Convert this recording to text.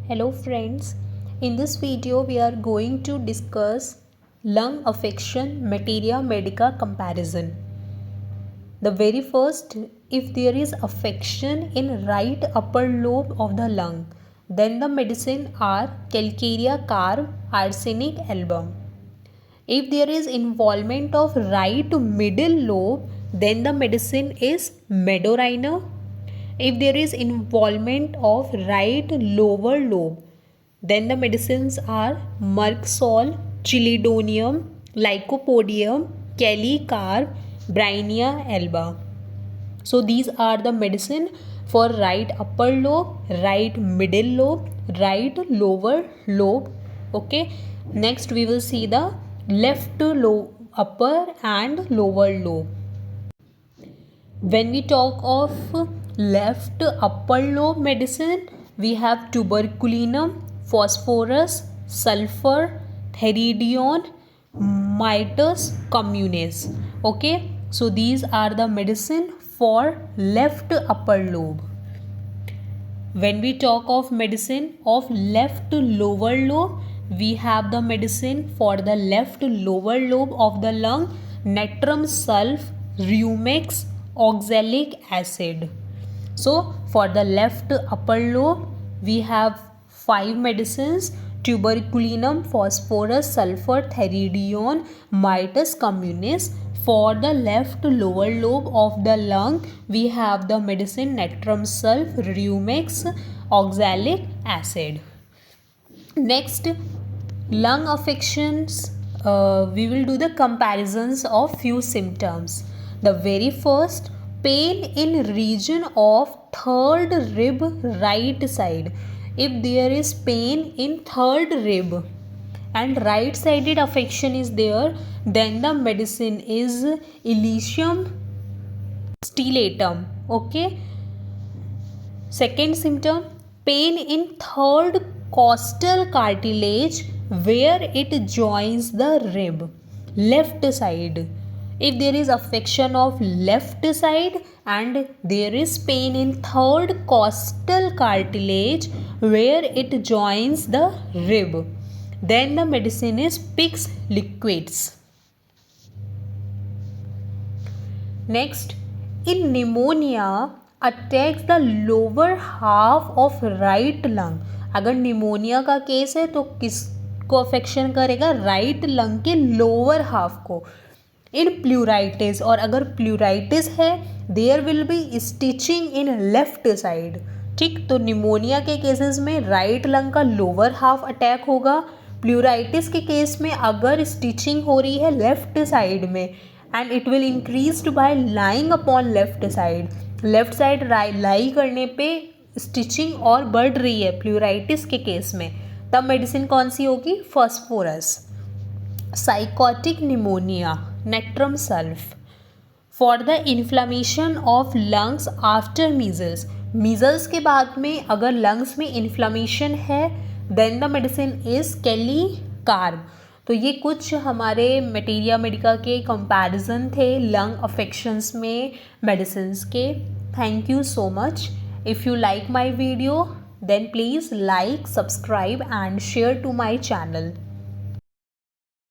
Hello friends, in this video we are going to discuss lung affection materia medica comparison. The very first, if there is affection in right upper lobe of the lung, then the medicine are calcarea carb, arsenic album. If there is involvement of right middle lobe, then the medicine is medorrhina. If there is involvement of right lower lobe, then the medicines are Mercsol, Chilidonium, Lycopodium, Calicarb, Brineia alba. So these are the medicine for right upper lobe, right middle lobe, right lower lobe. Okay. Next we will see the left upper and lower lobe. When we talk of left upper lobe medicine, we have tuberculinum, phosphorus, sulfur, theridion, mitus communis. Okay, so these are the medicine for left upper lobe. When we talk of medicine of left lower lobe, we have the medicine for the left lower lobe of the lung, natrum sulph, rumex, oxalic acid. So for the left upper lobe, we have 5 medicines: tuberculinum, phosphorus, sulfur, theridion, mitus communis. For the left lower lobe of the lung, we have the medicine natrum sulph, rumex, oxalic acid. Next, lung affections, we will do the comparisons of few symptoms. The very first, pain in region of third rib right side. If there is pain in third rib and right sided affection is there, then the medicine is Elysium stellatum. Okay. Second symptom, pain in third costal cartilage where it joins the rib, left side. If there is affection of left side and there is pain in third costal cartilage where it joins the rib, then the medicine is Pix liquids. Next, in pneumonia attacks the lower half of right lung. अगर pneumonia का case है तो किसको affection करेगा? Right lung के lower half को. In pleuritis, और अगर प्लूराइटिस है there will be stitching in left side. ठीक, तो निमोनिया के केसेस में राइट लंग का लोअर हाफ अटैक होगा. प्लूराइटिस के केस में अगर स्टिचिंग हो रही है लेफ्ट साइड में and it will increased by lying upon left side. Left side लाई करने पे स्टिचिंग और बढ़ रही है प्लूराइटिस के केस में, तब मेडिसिन कौन सी होगी? Phosphorus. Psychotic pneumonia, natrum sulph. For the inflammation of lungs after measles, measles के बाद में अगर लंग्स में इन्फ्लामेशन है देन द मेडिसिन इज कैलीकार्ब. तो ये कुछ हमारे मटेरिया मेडिका के कंपैरिजन थे लंग अफेक्शंस में मेडिसिन्स के. Thank you so much. If you like my video then please like, subscribe and share to my channel.